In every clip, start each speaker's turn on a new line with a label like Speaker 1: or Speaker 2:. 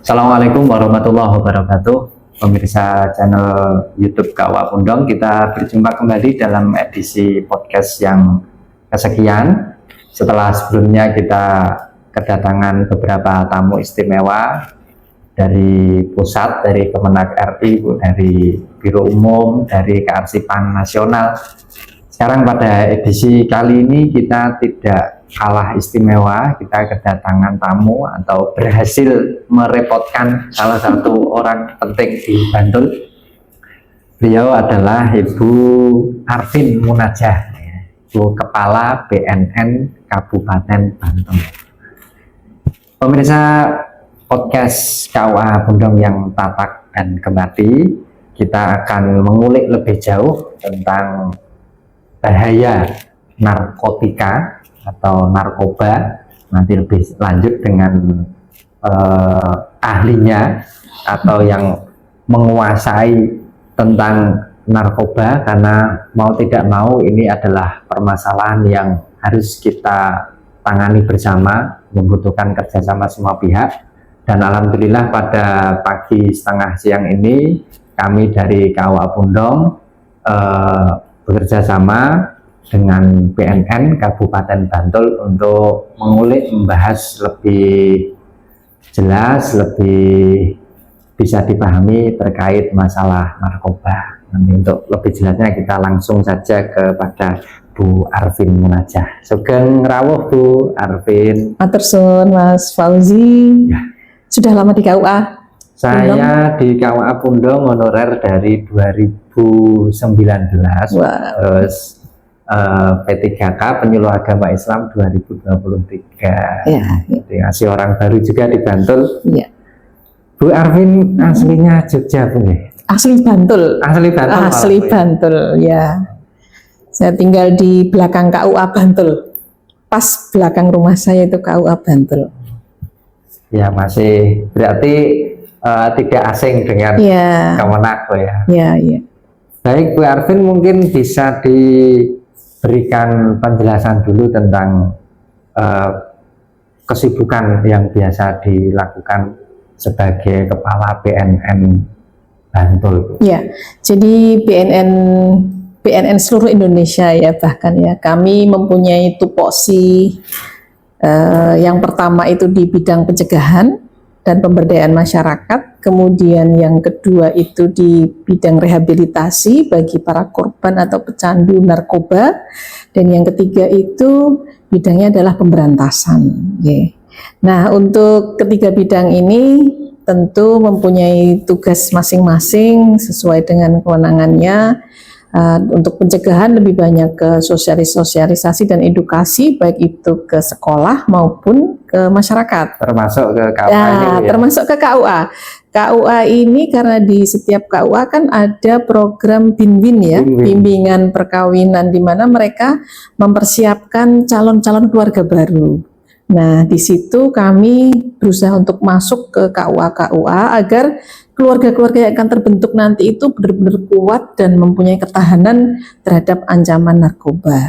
Speaker 1: Assalamualaikum warahmatullahi wabarakatuh. Pemirsa channel YouTube KUA Pundong, kita berjumpa kembali dalam edisi podcast yang kesekian. Setelah sebelumnya kita kedatangan beberapa tamu istimewa dari pusat, dari Kemenak RI, dari Biro Umum, dari Kearsipan Nasional. Sekarang pada edisi kali ini kita tidak kalah istimewa, kita kedatangan tamu atau berhasil merepotkan salah satu orang penting di Bantul. Beliau adalah Ibu Arvin Munajah, Ibu Kepala BNN Kabupaten Bantul. Pemirsa podcast KUA Pundong yang tatak dan kembali, kita akan mengulik lebih jauh tentang bahaya narkotika atau narkoba. Nanti lebih lanjut dengan ahlinya atau yang menguasai tentang narkoba, karena mau tidak mau ini adalah permasalahan yang harus kita tangani bersama, membutuhkan kerjasama semua pihak. Dan alhamdulillah pada pagi setengah siang ini kami dari KUA Pundong bekerja sama dengan BNN Kabupaten Bantul untuk mengulik, membahas lebih jelas, lebih bisa dipahami terkait masalah narkoba. Nanti untuk lebih jelasnya kita langsung saja kepada Bu Arvin Munajah. Sugeng rawuh Bu Arvin.
Speaker 2: Matur suwun Mas Fauzi. Ya. Sudah lama di KUA?
Speaker 1: Saya di KUA Pundong honorer dari 2019. Wow. Terus P3K Penyuluh Agama Islam 2023. Ya. Jadi masih orang baru juga di Bantul. Ya. Bu Arvin aslinya Jogja Bu?
Speaker 2: Asli Bantul.
Speaker 1: Asli Bantul.
Speaker 2: Asli Bantul ya. Saya tinggal di belakang KUA Bantul. Pas belakang rumah saya itu KUA Bantul.
Speaker 1: Ya, masih berarti tidak asing dengan Kemenak ya. Iya. Baik Bu Arvin, mungkin bisa diberikan penjelasan dulu tentang kesibukan yang biasa dilakukan sebagai Kepala BNN Bantul. Ya, jadi BNN seluruh Indonesia ya, bahkan ya kami mempunyai tupoksi yang pertama itu di bidang pencegahan dan pemberdayaan masyarakat, kemudian yang kedua itu di bidang rehabilitasi bagi para korban atau pecandu narkoba, dan yang ketiga itu bidangnya adalah pemberantasan. Nah, untuk ketiga bidang ini tentu mempunyai tugas masing-masing sesuai dengan kewenangannya. Untuk pencegahan lebih banyak ke sosialisasi dan edukasi, baik itu ke sekolah maupun ke masyarakat. Termasuk ke KUA ya? Termasuk ke KUA. KUA ini karena di setiap KUA kan ada program BINWIN ya, bimbingan perkawinan, di mana mereka mempersiapkan calon-calon keluarga baru. Nah, di situ kami berusaha untuk masuk ke KUA agar keluarga-keluarga yang akan terbentuk nanti itu benar-benar kuat dan mempunyai ketahanan terhadap ancaman narkoba.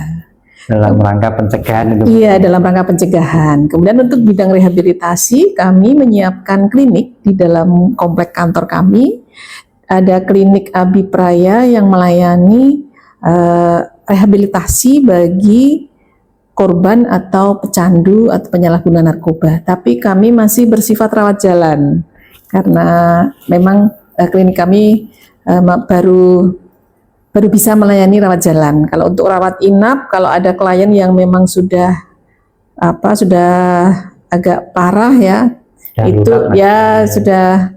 Speaker 1: Dalam rangka pencegahan itu? Iya, dalam rangka pencegahan. Kemudian untuk bidang rehabilitasi, kami menyiapkan klinik di dalam komplek kantor kami. Ada klinik Abipraya yang melayani rehabilitasi bagi korban atau pecandu atau penyalahguna narkoba. Tapi kami masih bersifat rawat jalan, karena memang klinik kami baru bisa melayani rawat jalan. Kalau untuk rawat inap, kalau ada klien yang memang sudah agak parah ya, itu ya sudah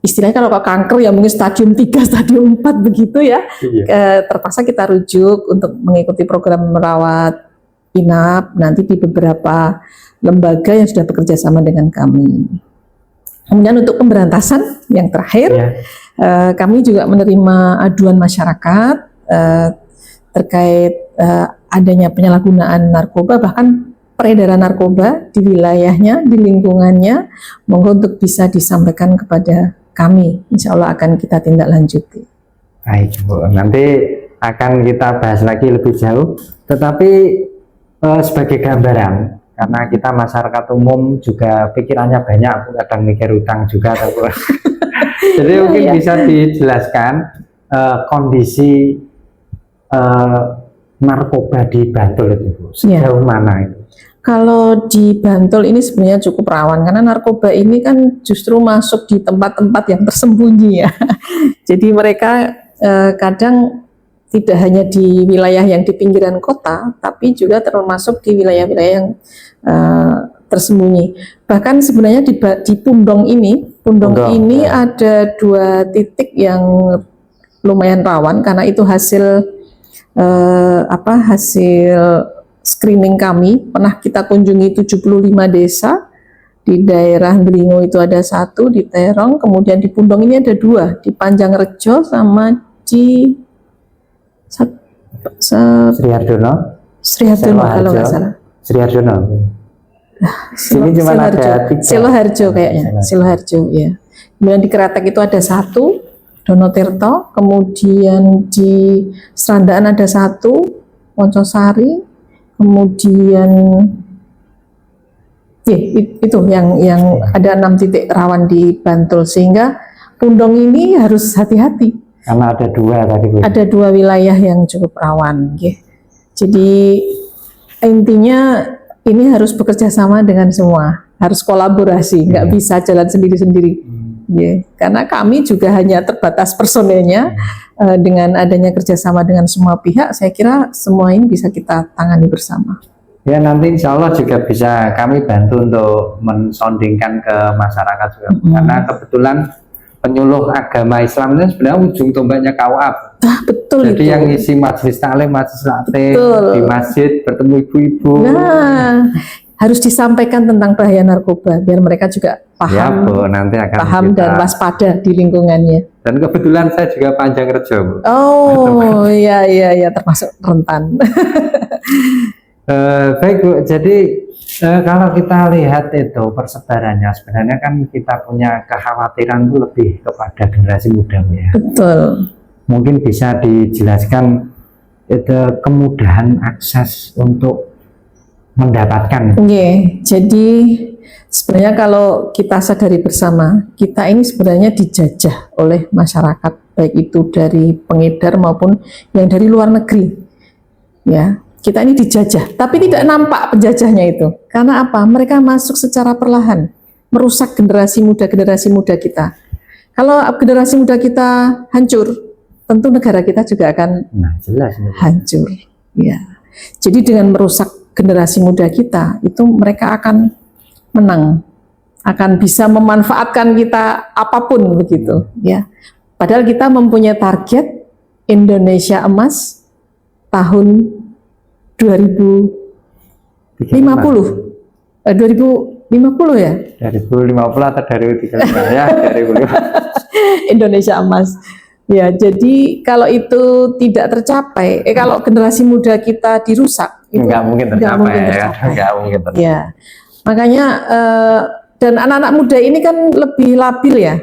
Speaker 1: istilahnya kalau kanker ya mungkin stadium 3, stadium 4 begitu ya. Terpaksa kita rujuk untuk mengikuti program merawat inap nanti di beberapa lembaga yang sudah bekerja sama dengan kami. Kemudian untuk pemberantasan yang terakhir, kami juga menerima aduan masyarakat terkait adanya penyalahgunaan narkoba, bahkan peredaran narkoba di wilayahnya, di lingkungannya. Monggo untuk bisa disampaikan kepada kami, insya Allah akan kita tindak lanjuti. Baik Bu, nanti akan kita bahas lagi lebih jauh, tetapi sebagai gambaran
Speaker 3: karena kita masyarakat umum juga pikirannya banyak, kadang mikir utang juga. Jadi mungkin bisa dijelaskan kondisi narkoba di Bantul itu sejauh mana itu?
Speaker 2: Kalau di Bantul ini sebenarnya cukup rawan karena narkoba ini kan justru masuk di tempat-tempat yang tersembunyi ya. Jadi mereka kadang tidak hanya di wilayah yang di pinggiran kota, tapi juga termasuk di wilayah-wilayah yang tersembunyi. Bahkan sebenarnya di Pundong ini ada 2 titik yang lumayan rawan karena itu hasil hasil screening kami. Pernah kita kunjungi 75 desa. Di daerah Delingo itu ada 1, di Terong, kemudian di Pundong ini ada 2, di Panjangrejo sama di
Speaker 3: Sri Hardono
Speaker 2: kalau nggak salah.
Speaker 3: Sri Hardono. Sini cuma ada 3.
Speaker 2: Siloharjo kayaknya. Siloharjo ya. Kemudian di Kretek itu ada 1, Donotirto, kemudian di Serandaan ada 1, Woncosari, kemudian itu yang ada 6 titik rawan di Bantul, sehingga Pundong ini harus hati-hati
Speaker 3: karena ada 2 tadi.
Speaker 2: Ada 2 wilayah yang cukup rawan. Jadi intinya ini harus bekerja sama dengan semua, harus kolaborasi, nggak bisa jalan sendiri-sendiri. Karena kami juga hanya terbatas personelnya. Dengan adanya kerjasama dengan semua pihak, saya kira semua ini bisa kita tangani bersama.
Speaker 3: Ya, nanti insya Allah juga bisa kami bantu untuk mensondingkan ke masyarakat juga. Karena kebetulan penyuluh agama Islam itu sebenarnya ujung tombaknya KUA.
Speaker 2: Betul.
Speaker 3: Jadi yang isi majelis taklim, majelis taklim di masjid, bertemu ibu-ibu.
Speaker 2: Nah, harus disampaikan tentang bahaya narkoba biar mereka juga paham,
Speaker 3: ya, Bu, nanti akan
Speaker 2: paham dan waspada di lingkungannya.
Speaker 3: Dan kebetulan saya juga Panjangrejo, Bu.
Speaker 2: Oh, iya termasuk rentan.
Speaker 3: Baik, Bu. Jadi kalau kita lihat itu persebarannya, sebenarnya kan kita punya kekhawatiran itu lebih kepada generasi muda, ya.
Speaker 2: Betul.
Speaker 3: Mungkin bisa dijelaskan itu kemudahan akses untuk mendapatkan.
Speaker 2: Jadi sebenarnya kalau kita sadari bersama, kita ini sebenarnya dijajah oleh masyarakat, baik itu dari pengedar maupun yang dari luar negeri. Ya, kita ini dijajah, tapi tidak nampak penjajahnya itu. Karena apa? Mereka masuk secara perlahan, merusak generasi muda kita. Kalau generasi muda kita hancur, tentu negara kita juga akan hancur. Ya. Jadi dengan merusak generasi muda kita, itu mereka akan menang, akan bisa memanfaatkan kita apapun begitu, ya. Padahal kita mempunyai target Indonesia Emas tahun 2050 ya?
Speaker 3: 2050 atau 2035 ya? 2050.
Speaker 2: Indonesia Emas. Ya, jadi kalau itu tidak tercapai, kalau generasi muda kita dirusak, itu
Speaker 3: nggak mungkin tercapai.
Speaker 2: Ya, makanya dan anak-anak muda ini kan lebih labil ya,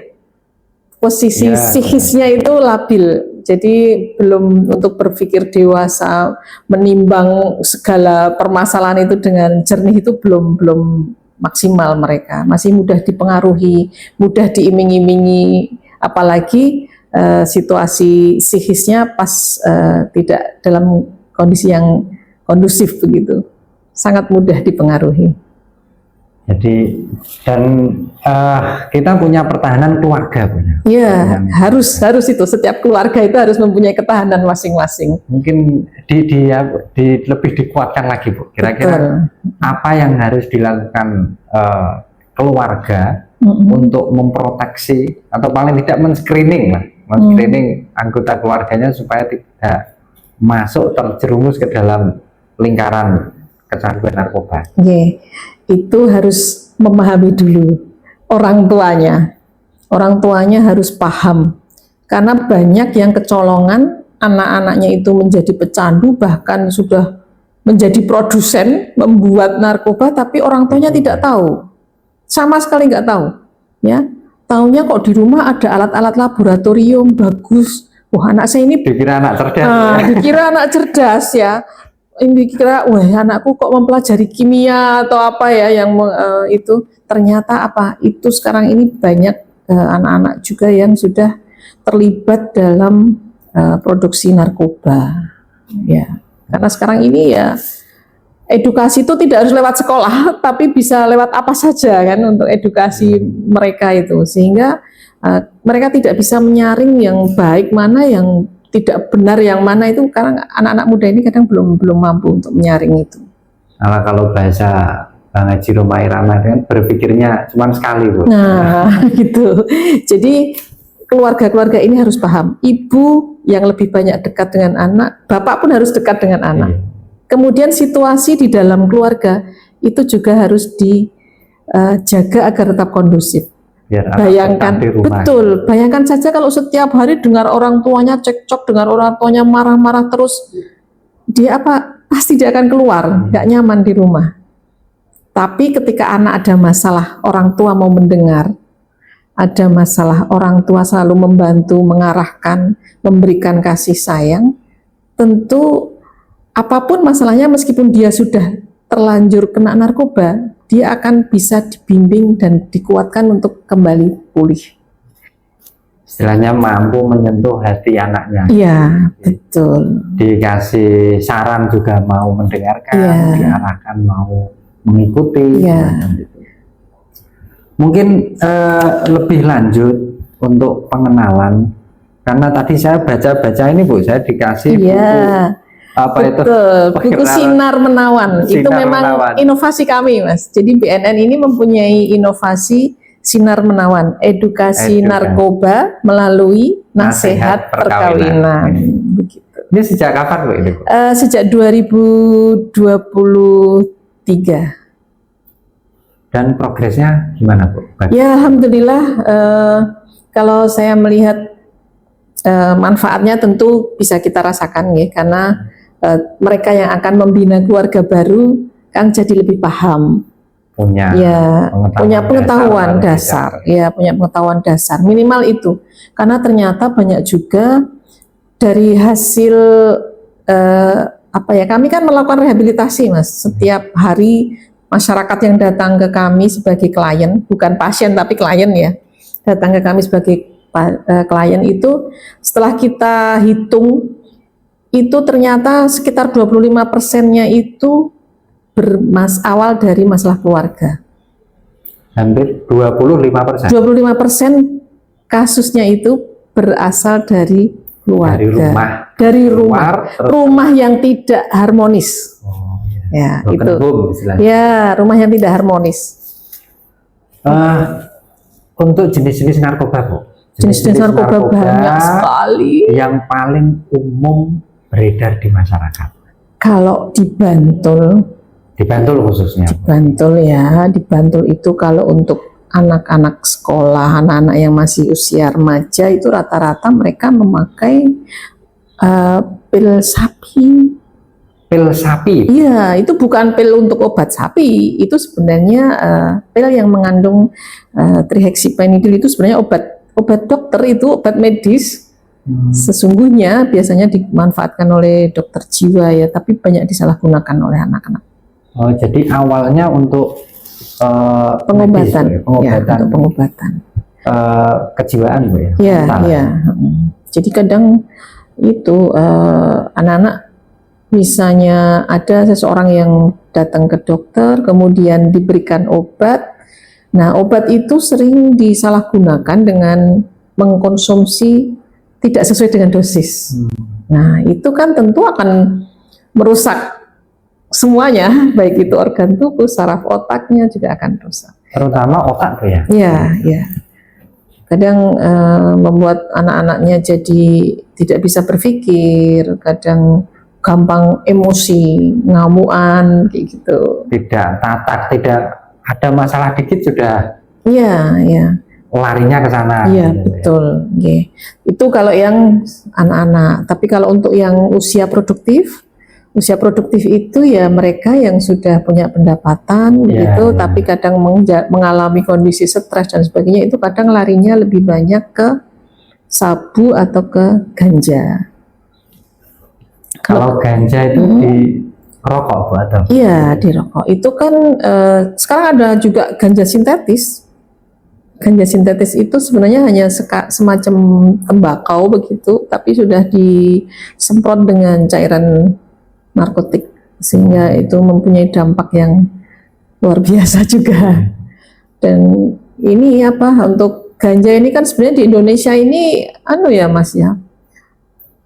Speaker 2: posisi psikisnya itu labil. Jadi belum untuk berpikir dewasa, menimbang segala permasalahan itu dengan jernih itu belum maksimal mereka. Masih mudah dipengaruhi, mudah diiming-imingi, apalagi situasi psikisnya pas tidak dalam kondisi yang kondusif begitu, sangat mudah dipengaruhi.
Speaker 3: Jadi dan kita punya pertahanan keluarga punya.
Speaker 2: Iya, harus itu, setiap keluarga itu harus mempunyai ketahanan masing-masing.
Speaker 3: Mungkin lebih dikuatkan lagi, Bu. Kira-kira apa yang harus dilakukan keluarga untuk memproteksi atau paling tidak men-screening anggota keluarganya supaya tidak masuk terjerumus ke dalam lingkaran kecanduan narkoba.
Speaker 2: Itu harus memahami dulu orang tuanya harus paham, karena banyak yang kecolongan, anak-anaknya itu menjadi pecandu, bahkan sudah menjadi produsen membuat narkoba, tapi orang tuanya tidak tahu, sama sekali nggak tahu, ya. Taunya kok di rumah ada alat-alat laboratorium bagus. Wah, anak saya ini
Speaker 3: dikira anak cerdas.
Speaker 2: Dikira anak cerdas ya. ini kira, wah anakku kok mempelajari kimia atau apa ya yang itu, ternyata apa itu sekarang ini banyak anak-anak juga yang sudah terlibat dalam produksi narkoba, ya. Karena sekarang ini ya edukasi itu tidak harus lewat sekolah, tapi bisa lewat apa saja kan untuk edukasi mereka itu, sehingga mereka tidak bisa menyaring yang baik mana, yang tidak benar yang mana itu, karena anak-anak muda ini kadang belum mampu untuk menyaring itu.
Speaker 3: Kalau bahasa Bang Haji Rhoma Irama kan berpikirnya cuma sekali, Bu.
Speaker 2: Nah, gitu. Jadi keluarga-keluarga ini harus paham, ibu yang lebih banyak dekat dengan anak, bapak pun harus dekat dengan anak. Kemudian situasi di dalam keluarga itu juga harus dijaga agar tetap kondusif. Bayangkan, betul, bayangkan saja kalau setiap hari dengar orang tuanya cekcok, dengar orang tuanya marah-marah terus, dia pasti dia akan keluar, nggak nyaman di rumah. Tapi ketika anak ada masalah, orang tua mau mendengar, ada masalah, orang tua selalu membantu, mengarahkan, memberikan kasih sayang, tentu apapun masalahnya, meskipun dia sudah terlanjur kena narkoba, dia akan bisa dibimbing dan dikuatkan untuk kembali pulih.
Speaker 3: Istilahnya mampu menyentuh hati anaknya.
Speaker 2: Iya, betul.
Speaker 3: Dikasih saran juga mau mendengarkan, diarahkan mau mengikuti. Mungkin lebih lanjut untuk pengenalan, karena tadi saya baca-baca ini, Bu, saya dikasih buku
Speaker 2: buku Sinar Menawan. Itu memang inovasi kami, Mas. Jadi BNN ini mempunyai inovasi Sinar Menawan, edukasi narkoba melalui nasihat perkawinan. Begitu.
Speaker 3: Ini sejak kapan, Bu, ini, Bu?
Speaker 2: Sejak 2023.
Speaker 3: Dan progresnya gimana, Bu?
Speaker 2: Ya, alhamdulillah. Kalau saya melihat manfaatnya tentu bisa kita rasakan ya, karena mereka yang akan membina keluarga baru kan jadi lebih paham, punya pengetahuan dasar, punya pengetahuan dasar minimal itu, karena ternyata banyak juga dari hasil kami kan melakukan rehabilitasi, Mas. Setiap hari masyarakat yang datang ke kami sebagai klien, bukan pasien tapi klien ya, datang ke kami sebagai klien itu, setelah kita hitung itu ternyata sekitar 25%-nya itu awal dari masalah keluarga.
Speaker 3: Hampir 25%.
Speaker 2: 25% kasusnya itu berasal dari keluarga. Dari rumah yang tidak harmonis. Ya, itu. Ya, rumah yang tidak harmonis.
Speaker 3: Untuk jenis-jenis narkoba, Bu.
Speaker 2: Jenis-jenis narkoba banyak sekali.
Speaker 3: Yang paling umum beredar di masyarakat.
Speaker 2: Kalau di Bantul
Speaker 3: khususnya.
Speaker 2: Di Bantul itu kalau untuk anak-anak sekolah, anak-anak yang masih usia remaja itu rata-rata mereka memakai pil sapi.
Speaker 3: Pil sapi?
Speaker 2: Iya, itu bukan pil untuk obat sapi. Itu sebenarnya pil yang mengandung trihexyphenidyl, itu sebenarnya obat dokter, itu obat medis. Sesungguhnya biasanya dimanfaatkan oleh dokter jiwa ya, tapi banyak disalahgunakan oleh anak-anak.
Speaker 3: Oh, jadi awalnya untuk
Speaker 2: pengobatan,
Speaker 3: medis, ya,
Speaker 2: untuk pengobatan.
Speaker 3: Kejiwaan, Bu, ya?
Speaker 2: Iya. Jadi kadang itu anak-anak, misalnya ada seseorang yang datang ke dokter, kemudian diberikan obat. Nah, obat itu sering disalahgunakan dengan mengkonsumsi tidak sesuai dengan dosis. Nah, itu kan tentu akan merusak semuanya, baik itu organ tubuh, saraf otaknya juga akan rusak.
Speaker 3: Terutama otak, Bu, ya?
Speaker 2: Iya. Kadang membuat anak-anaknya jadi tidak bisa berpikir, kadang gampang emosi, ngamuan, kayak gitu.
Speaker 3: Tidak tatak, tidak ada masalah dikit sudah.
Speaker 2: Iya.
Speaker 3: Larinya ke sana.
Speaker 2: Iya, betul. Itu kalau yang anak-anak. Tapi kalau untuk yang usia produktif itu ya mereka yang sudah punya pendapatan gitu, tapi kadang mengalami kondisi stres dan sebagainya, itu kadang larinya lebih banyak ke sabu atau ke ganja.
Speaker 3: Kalau ganja itu rokok Bu atau?
Speaker 2: Iya, di rokok. Itu kan sekarang ada juga ganja sintetis. Ganja sintetis itu sebenarnya hanya semacam tembakau begitu, tapi sudah disemprot dengan cairan narkotik, sehingga itu mempunyai dampak yang luar biasa juga. Dan ini apa, untuk ganja ini kan sebenarnya di Indonesia ini ya Mas ya,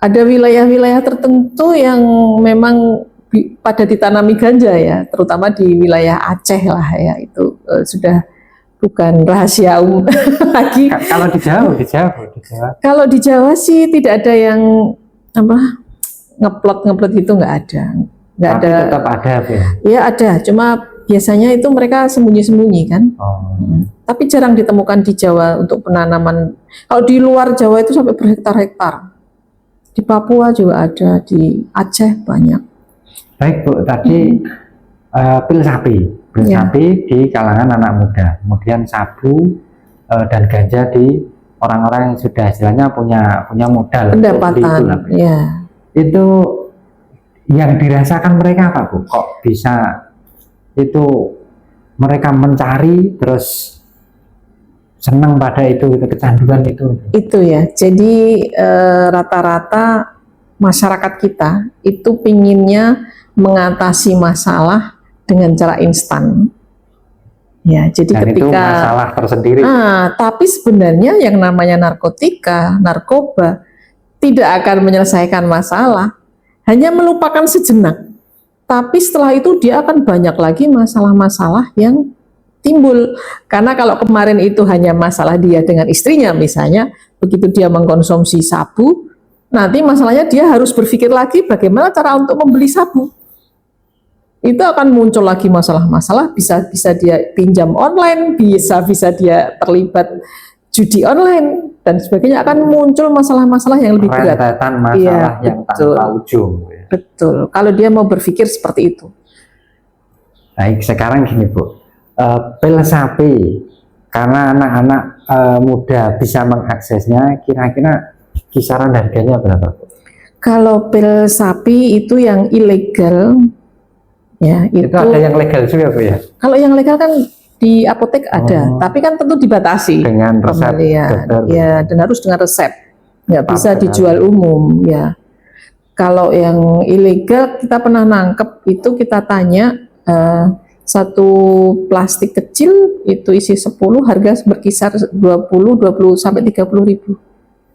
Speaker 2: ada wilayah-wilayah tertentu yang memang pada ditanami ganja ya, terutama di wilayah Aceh lah ya, itu sudah bukan rahasia umum lagi.
Speaker 3: Kalau di Jawa.
Speaker 2: Kalau di Jawa sih tidak ada yang apa ngeplot itu, nggak ada.
Speaker 3: Tapi tetap ada ya?
Speaker 2: Ya ada, cuma biasanya itu mereka sembunyi-sembunyi kan. Tapi jarang ditemukan di Jawa untuk penanaman. Kalau di luar Jawa itu sampai berhektar-hektar. Di Papua juga ada, di Aceh banyak.
Speaker 3: Baik Bu, tadi pil sapi di kalangan anak muda, kemudian sabu dan ganja di orang-orang yang sudah istilahnya punya modal
Speaker 2: pendapatan.
Speaker 3: Itu yang dirasakan mereka apa Bu? Kok bisa itu mereka mencari terus senang pada itu kecanduan itu? Itu
Speaker 2: ya. Jadi rata-rata masyarakat kita itu pinginnya mengatasi masalah dengan cara instan. Ya, jadi
Speaker 3: dan
Speaker 2: ketika
Speaker 3: itu masalah tersendiri.
Speaker 2: Tapi sebenarnya yang namanya narkoba tidak akan menyelesaikan masalah, hanya melupakan sejenak. Tapi setelah itu dia akan banyak lagi masalah-masalah yang timbul. Karena kalau kemarin itu hanya masalah dia dengan istrinya misalnya, begitu dia mengkonsumsi sabu, nanti masalahnya dia harus berpikir lagi bagaimana cara untuk membeli sabu. Itu akan muncul lagi masalah-masalah, bisa dia pinjam online, bisa dia terlibat judi online dan sebagainya, akan muncul masalah-masalah yang lebih berat.
Speaker 3: Rentetan masalah yang tanpa ujung.
Speaker 2: Betul. Kalau dia mau berpikir seperti itu.
Speaker 3: Baik, sekarang gini Bu, pil sapi karena anak-anak muda bisa mengaksesnya, kira-kira kisaran harganya berapa Bu?
Speaker 2: Kalau pil sapi itu yang ilegal. Ya, itu
Speaker 3: ada yang legal juga Bu ya?
Speaker 2: Kalau yang legal kan di apotek ada, tapi kan tentu dibatasi
Speaker 3: dengan resep
Speaker 2: ya, dan harus dengan resep, nggak bisa dijual umum ya. Kalau yang ilegal kita pernah nangkep itu, kita tanya satu plastik kecil itu isi 10, harga berkisar 20 sampai 30 ribu.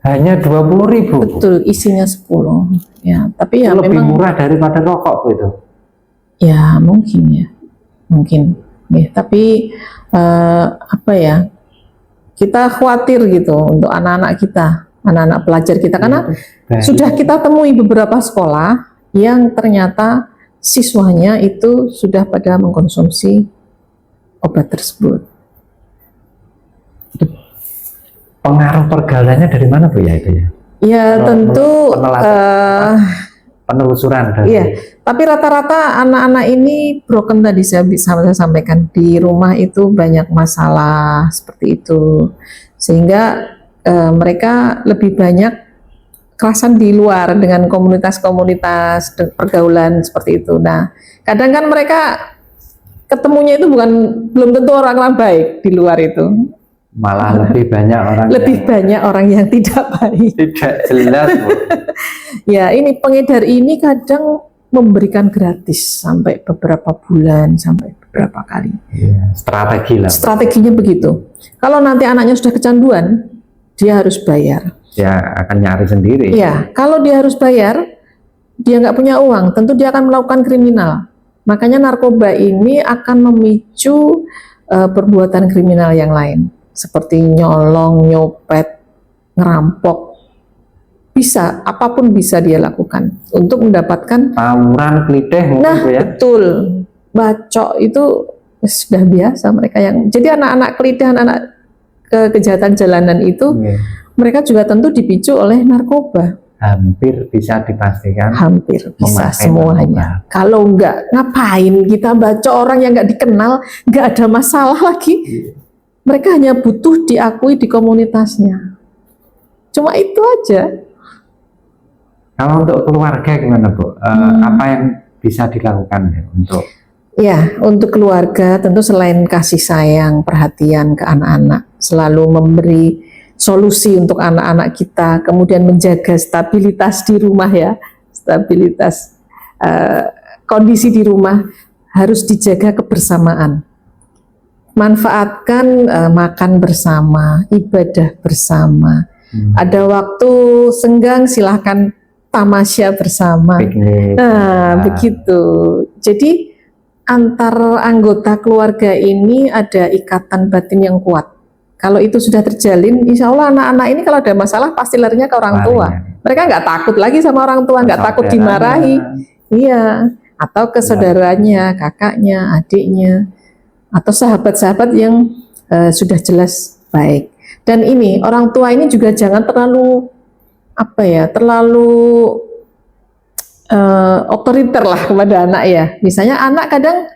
Speaker 3: Hanya 20 ribu?
Speaker 2: Betul, isinya 10 ya, tapi ya
Speaker 3: lebih
Speaker 2: memang
Speaker 3: murah daripada rokok Bu itu?
Speaker 2: Ya mungkin ya, tapi apa ya, kita khawatir gitu untuk anak-anak kita, anak-anak pelajar kita, karena sudah kita temui beberapa sekolah yang ternyata siswanya itu sudah pada mengkonsumsi obat tersebut.
Speaker 3: Pengaruh pergaulannya dari mana Bu ya itu ya?
Speaker 2: Ya tentu
Speaker 3: penelusuran dari.
Speaker 2: Iya, tapi rata-rata anak-anak ini broken tadi saya sampaikan, di rumah itu banyak masalah seperti itu, sehingga mereka lebih banyak kerasan di luar dengan komunitas-komunitas pergaulan seperti itu. Nah, kadang kan mereka ketemunya itu belum tentu orang-orang baik di luar itu.
Speaker 3: Malah lebih banyak orang
Speaker 2: yang tidak baik.
Speaker 3: Tidak jelas Bu.
Speaker 2: Ya, ini pengedar ini kadang memberikan gratis sampai beberapa bulan, sampai beberapa kali.
Speaker 3: Ya, strategi lah.
Speaker 2: Strateginya begitu. Kalau nanti anaknya sudah kecanduan, dia harus bayar.
Speaker 3: Ya akan nyari sendiri.
Speaker 2: Ya, kalau dia harus bayar, dia nggak punya uang, tentu dia akan melakukan kriminal. Makanya narkoba ini akan memicu perbuatan kriminal yang lain, seperti nyolong, nyopet, ngerampok. Bisa, apapun bisa dia lakukan untuk mendapatkan
Speaker 3: tawuran, klitih mungkin Bu ya.
Speaker 2: Betul, bacok itu sudah biasa mereka yang. Jadi anak-anak klitih, anak-anak kejahatan jalanan itu, mereka juga tentu dipicu oleh narkoba.
Speaker 3: Hampir bisa dipastikan.
Speaker 2: Hampir bisa semuanya. Narkoba. Kalau enggak, ngapain kita bacok orang yang enggak dikenal, enggak ada masalah lagi. Mereka hanya butuh diakui di komunitasnya. Cuma itu aja.
Speaker 3: Kalau untuk keluarga gimana Bu? Apa yang bisa dilakukan ya, untuk
Speaker 2: Ya, untuk keluarga tentu selain kasih sayang, perhatian ke anak-anak, selalu memberi solusi untuk anak-anak kita, kemudian menjaga stabilitas di rumah ya, stabilitas kondisi di rumah harus dijaga kebersamaan. Manfaatkan makan bersama, ibadah bersama. Ada waktu senggang silahkan tamasya bersama.
Speaker 3: piknik.
Speaker 2: Nah, begitu. Jadi antar anggota keluarga ini ada ikatan batin yang kuat. Kalau itu sudah terjalin, insya Allah anak-anak ini kalau ada masalah pasti larinya ke orang tua. Mereka nggak takut lagi sama orang tua, nggak takut dimarahi. Iya, atau ke saudaranya, kakaknya, adiknya, atau sahabat-sahabat yang sudah jelas baik. Dan ini orang tua ini juga jangan terlalu terlalu otoriter lah kepada anak ya. Misalnya anak kadang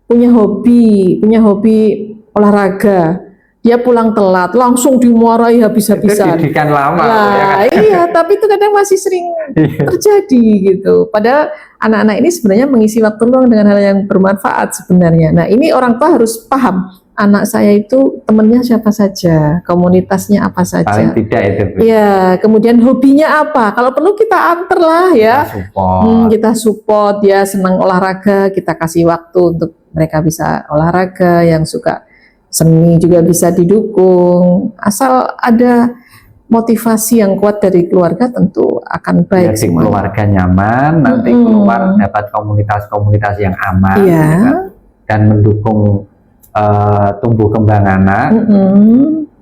Speaker 2: punya hobi olahraga, dia pulang telat langsung dimarahi habis-habisan.
Speaker 3: Itu didikan lama.
Speaker 2: Nah, iya, tapi itu kadang masih sering terjadi gitu. Padahal anak-anak ini sebenarnya mengisi waktu luang dengan hal yang bermanfaat sebenarnya. Nah, ini orang tua harus paham. Anak saya itu temennya siapa saja, komunitasnya apa saja.
Speaker 3: Paling tidak itu.
Speaker 2: Ya, kemudian hobinya apa? Kalau perlu kita antar lah ya. Kita support dia senang olahraga, kita kasih waktu untuk mereka bisa olahraga. Yang suka seni juga bisa didukung. Asal ada motivasi yang kuat dari keluarga tentu akan baik.
Speaker 3: Jadi keluarga nyaman, nanti keluar dapat komunitas-komunitas yang aman, dan mendukung tumbuh kembang anak,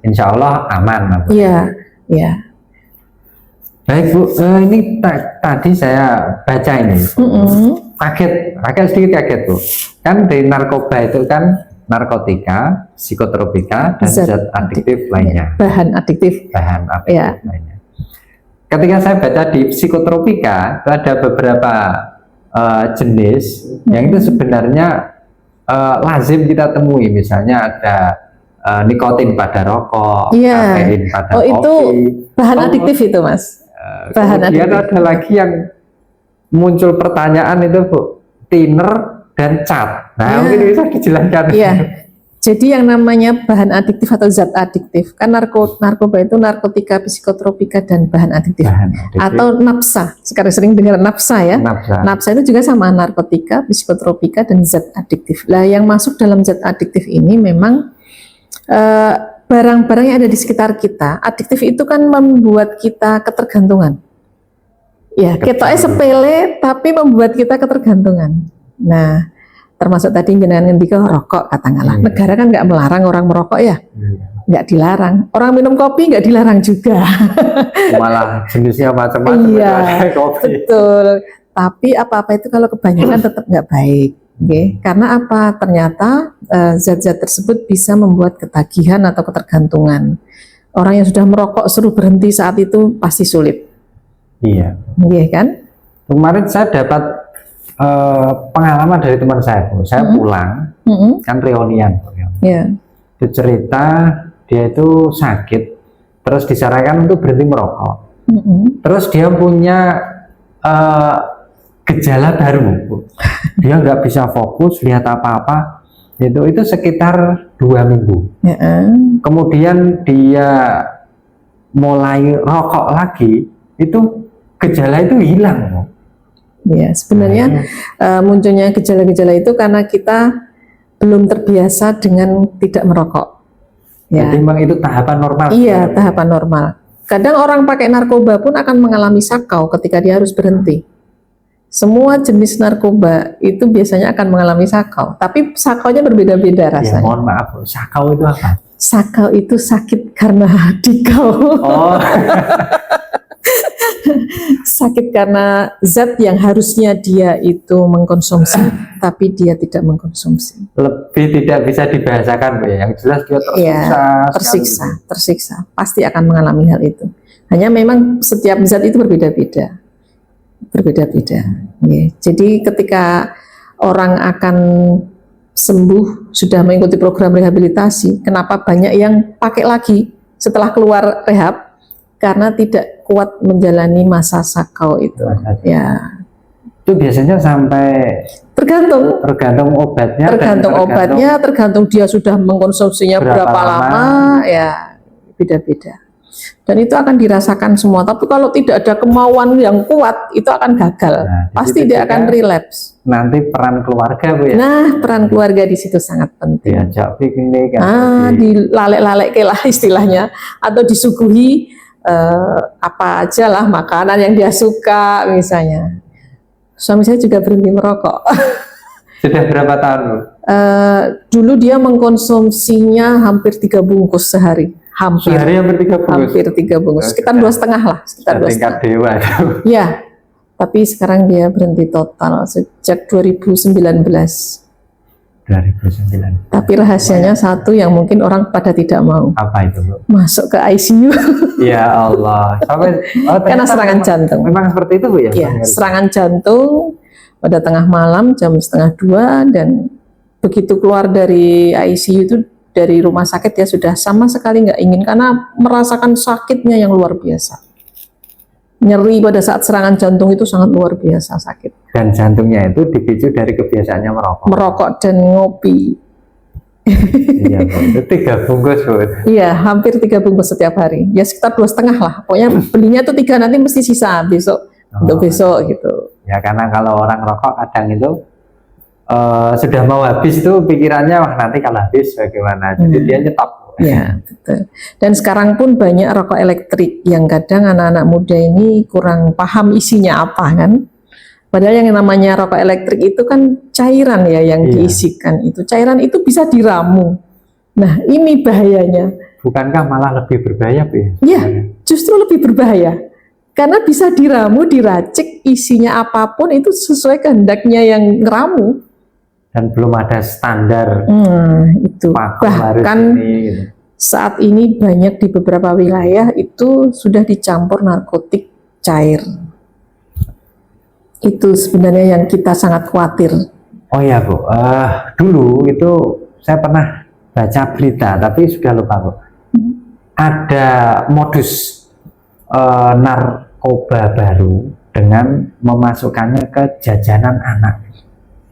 Speaker 3: insya Allah aman.
Speaker 2: Iya, iya.
Speaker 3: Baik Bu, ini tadi saya baca ini, kaget sedikit Bu. Kan di narkoba itu kan narkotika, psikotropika, dan zat adiktif lainnya. Bahan adiktif lainnya. Ketika saya baca di psikotropika, itu ada beberapa jenis yang itu sebenarnya lazim kita temui, misalnya ada nikotin pada rokok, kafein pada kopi.
Speaker 2: Itu bahan adiktif itu Mas.
Speaker 3: Kemudian ada lagi yang muncul pertanyaan itu Bu, thinner dan cat. Nah, mungkin bisa dijelaskan.
Speaker 2: Iya. Jadi yang namanya bahan adiktif atau zat adiktif, kan narkoba itu narkotika, psikotropika, dan bahan adiktif. Atau nafsa, sekarang sering dengar nafsa ya. Nafsa itu juga sama, narkotika, psikotropika, dan zat adiktif. Lah yang masuk dalam zat adiktif ini memang barang-barang yang ada di sekitar kita. Adiktif itu kan membuat kita ketergantungan. Ya, ketoknya sepele tapi membuat kita ketergantungan. Nah, termasuk tadi jenengan ngendika rokok katakanlah. Negara kan nggak melarang orang merokok ya, nggak dilarang. Orang minum kopi nggak dilarang juga.
Speaker 3: Malah jenisnya macam-macam.
Speaker 2: Iya, betul. Tapi apa-apa itu kalau kebanyakan tetap nggak baik. Karena apa? Ternyata zat-zat tersebut bisa membuat ketagihan atau ketergantungan. Orang yang sudah merokok suruh berhenti saat itu pasti sulit.
Speaker 3: Iya.
Speaker 2: Iya kan?
Speaker 3: Kemarin saya dapat pengalaman dari teman saya, Bu. Saya pulang, kan reunian, itu cerita dia itu sakit, terus disarankan untuk berhenti merokok. Terus dia punya gejala baru, Bu. Dia nggak bisa fokus, lihat apa-apa. Itu sekitar 2 minggu. Kemudian dia mulai rokok lagi, itu gejala itu hilang, Bu.
Speaker 2: Ya, sebenarnya munculnya gejala-gejala itu karena kita belum terbiasa dengan tidak merokok. Ya.
Speaker 3: Jadi memang itu tahapan normal.
Speaker 2: Iya, tahapan normal. Kadang orang pakai narkoba pun akan mengalami sakau ketika dia harus berhenti. Semua jenis narkoba itu biasanya akan mengalami sakau, tapi sakaunya berbeda-beda rasanya.
Speaker 3: Ya, mohon maaf, sakau itu apa?
Speaker 2: Sakau itu sakit karena dikau. Oh. Sakit karena zat yang harusnya dia itu mengkonsumsi tapi dia tidak mengkonsumsi.
Speaker 3: Lebih tidak bisa dibahasakan, Bu, yang jelas dia
Speaker 2: tersiksa, pasti akan mengalami hal itu. Hanya memang setiap zat itu berbeda-beda. Ya. Jadi ketika orang akan sembuh sudah mengikuti program rehabilitasi, kenapa banyak yang pakai lagi setelah keluar rehab? Karena tidak kuat menjalani masa sakau itu. Ya.
Speaker 3: Itu biasanya sampai
Speaker 2: tergantung
Speaker 3: obatnya,
Speaker 2: tergantung obatnya, tergantung dia sudah mengkonsumsinya berapa lama, ya beda-beda. Dan itu akan dirasakan semua. Tapi kalau tidak ada kemauan yang kuat, itu akan gagal.
Speaker 3: Nah,
Speaker 2: pasti dia akan relapse.
Speaker 3: Nanti peran keluarga, Bu ya.
Speaker 2: Nah, peran keluarga di situ sangat penting.
Speaker 3: Diajak piknik,
Speaker 2: dilalek-lalek lah istilahnya, atau disuguhi apa aja lah makanan yang dia suka misalnya. Suami saya juga berhenti merokok.
Speaker 3: Sudah berapa tahun, Bu?
Speaker 2: Dulu dia mengkonsumsinya hampir 3 bungkus sehari.
Speaker 3: Sehari hampir 3 bungkus?
Speaker 2: Hampir 3 bungkus, sekitar 2,5 lah. Sekitar
Speaker 3: tingkat dewa itu.
Speaker 2: Ya, tapi sekarang dia berhenti total sejak 2019.
Speaker 3: 2009.
Speaker 2: Tapi rahasianya satu yang mungkin orang pada tidak mau.
Speaker 3: Apa itu, Bu?
Speaker 2: Masuk ke ICU.
Speaker 3: Ya Allah.
Speaker 2: Karena serangan jantung.
Speaker 3: Memang seperti itu, Bu ya?
Speaker 2: Ya, serangan jantung pada tengah malam jam 1:30 dan begitu keluar dari ICU itu, dari rumah sakit ya sudah sama sekali nggak ingin karena merasakan sakitnya yang luar biasa. Nyeri pada saat serangan jantung itu sangat luar biasa sakit.
Speaker 3: Dan jantungnya itu dipicu dari kebiasaannya merokok.
Speaker 2: Merokok dan ngopi.
Speaker 3: Iya, itu 3 bungkus, Bu.
Speaker 2: Iya, hampir 3 bungkus setiap hari. Ya sekitar 2,5 lah. Pokoknya belinya tuh 3, nanti mesti sisa besok untuk besok gitu.
Speaker 3: Ya karena kalau orang rokok kadang itu sudah mau habis itu pikirannya wah nanti kalau habis bagaimana, jadi dia nyetop.
Speaker 2: Ya betul. Dan sekarang pun banyak rokok elektrik yang kadang anak-anak muda ini kurang paham isinya apa kan. Padahal yang namanya rokok elektrik itu kan cairan ya yang diisikan itu. Cairan itu bisa diramu. Nah ini bahayanya.
Speaker 3: Bukankah malah lebih berbahaya, Bu?
Speaker 2: Iya, justru lebih berbahaya. Karena bisa diramu, diracik, isinya apapun itu sesuai kehendaknya yang ngeramu.
Speaker 3: Dan belum ada standar
Speaker 2: itu. Bahkan
Speaker 3: gitu.
Speaker 2: Saat ini banyak di beberapa wilayah itu sudah dicampur narkotik cair. Itu sebenarnya yang kita sangat khawatir.
Speaker 3: Oh ya, Bu, dulu itu saya pernah baca berita tapi sudah lupa, Bu. Ada modus narkoba baru dengan memasukkannya ke jajanan anak.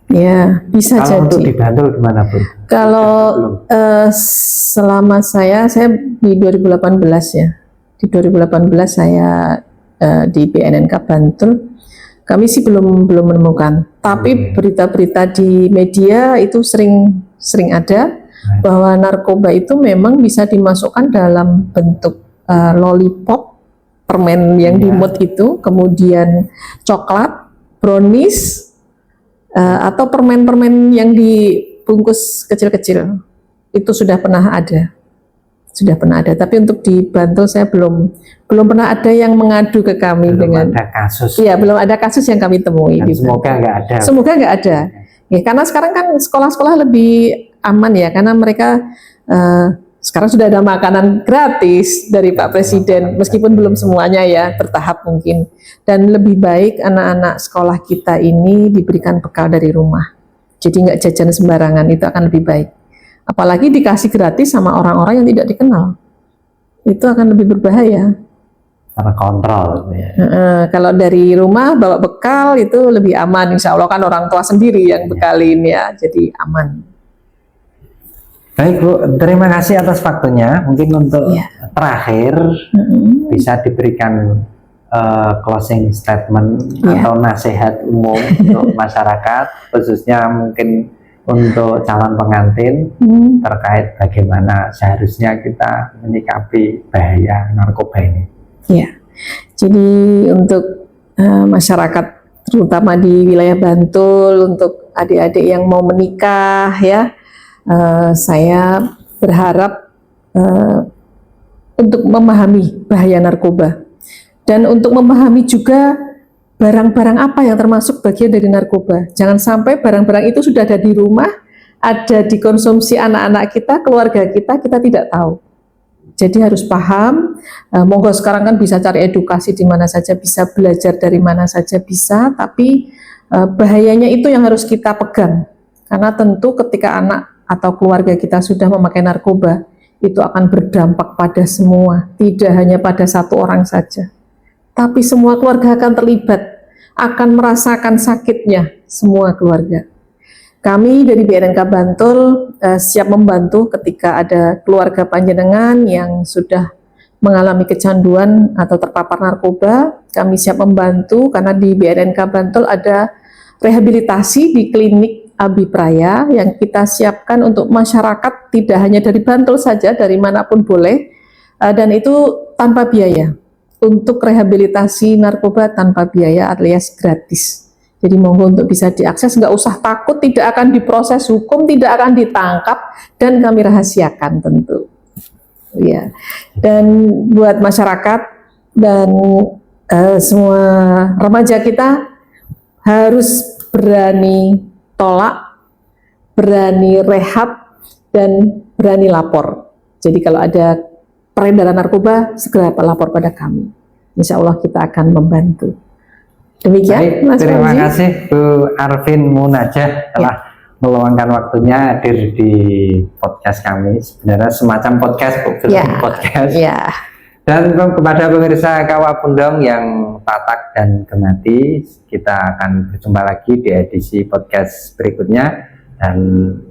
Speaker 2: Ya, bisa
Speaker 3: kalau
Speaker 2: jadi.
Speaker 3: Untuk di Bantul gimana, Bu?
Speaker 2: Kalau selama saya di 2018 ya. Di 2018 saya di BNNK Bantul, kami sih belum menemukan. Tapi berita-berita di media itu sering ada bahwa narkoba itu memang bisa dimasukkan dalam bentuk lollipop, permen yang dimut itu, kemudian coklat, brownies, atau permen-permen yang dibungkus kecil-kecil. Itu sudah pernah ada. Tapi untuk di Bantul saya belum pernah ada yang mengadu ke kami dengan
Speaker 3: ada kasus.
Speaker 2: Iya, belum ada kasus yang kami temui.
Speaker 3: Dan semoga nggak ada.
Speaker 2: Semoga nggak ada. Ya, karena sekarang kan sekolah-sekolah lebih aman ya, karena mereka sekarang sudah ada makanan gratis dari Pak Presiden, meskipun belum semuanya ya, bertahap mungkin. Dan lebih baik anak-anak sekolah kita ini diberikan bekal dari rumah. Jadi nggak jajan sembarangan, itu akan lebih baik. Apalagi dikasih gratis sama orang-orang yang tidak dikenal. Itu akan lebih berbahaya.
Speaker 3: Terkontrol. Ya.
Speaker 2: Kalau dari rumah bawa bekal itu lebih aman. Insya Allah kan orang tua sendiri yang bekalin ya, jadi aman.
Speaker 3: Baik, Bu, terima kasih atas waktunya. Mungkin untuk terakhir bisa diberikan closing statement atau nasihat umum untuk masyarakat, khususnya mungkin untuk calon pengantin terkait bagaimana seharusnya kita menyikapi bahaya narkoba ini. Ya, jadi untuk masyarakat terutama di wilayah Bantul, untuk adik-adik yang mau menikah ya, saya berharap untuk memahami bahaya narkoba dan untuk memahami juga barang-barang apa yang termasuk bagian dari narkoba. Jangan sampai barang-barang itu sudah ada di rumah, ada dikonsumsi anak-anak kita, keluarga kita tidak tahu. Jadi harus paham. Monggo sekarang kan bisa cari edukasi di mana saja, bisa belajar dari mana saja bisa, tapi bahayanya itu yang harus kita pegang. Karena tentu ketika anak atau keluarga kita sudah memakai narkoba, itu akan berdampak pada semua, tidak hanya pada satu orang saja. Tapi semua keluarga akan terlibat.
Speaker 2: akan merasakan sakitnya semua keluarga. Kami dari BNNK Bantul siap membantu ketika ada keluarga panjenengan yang sudah mengalami kecanduan atau terpapar narkoba. Kami siap membantu karena di BNNK Bantul ada rehabilitasi di klinik Abipraya yang kita siapkan untuk masyarakat, tidak hanya dari Bantul saja, dari manapun boleh, dan itu tanpa biaya. Untuk rehabilitasi narkoba tanpa biaya alias gratis. Jadi monggo untuk bisa diakses, nggak usah takut, tidak akan diproses hukum, tidak akan ditangkap, dan kami rahasiakan tentu. Ya. Dan buat masyarakat dan semua remaja kita harus berani tolak, berani rehab, dan berani lapor. Jadi kalau ada peredaran narkoba, segera lapor pada kami. Insya Allah kita akan membantu. Demikian,
Speaker 3: Baik,
Speaker 2: Mas
Speaker 3: terima
Speaker 2: Fauzi.
Speaker 3: kasih Bu Arvin Munajah telah meluangkan waktunya hadir di podcast kami. Sebenarnya semacam podcast, Bu, podcast.
Speaker 2: Ya.
Speaker 3: Dan kepada pemirsa Kawah Pundong yang tatak dan gemati, kita akan berjumpa lagi di edisi podcast berikutnya. Dan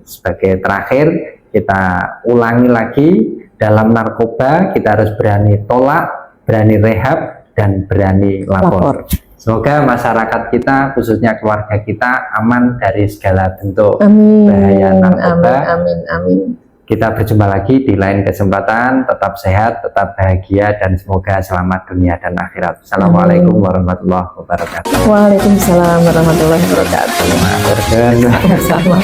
Speaker 3: sebagai terakhir, kita ulangi lagi, dalam narkoba kita harus berani tolak, berani rehab, dan berani lapor. Semoga masyarakat kita, khususnya keluarga kita, aman dari segala bentuk bahaya narkoba.
Speaker 2: Amin.
Speaker 3: Kita berjumpa lagi di lain kesempatan. Tetap sehat, tetap bahagia, dan semoga selamat dunia dan akhirat. Assalamualaikum warahmatullahi wabarakatuh.
Speaker 2: Waalaikumsalam warahmatullahi wabarakatuh.
Speaker 3: Matur nuwun.
Speaker 2: Sama.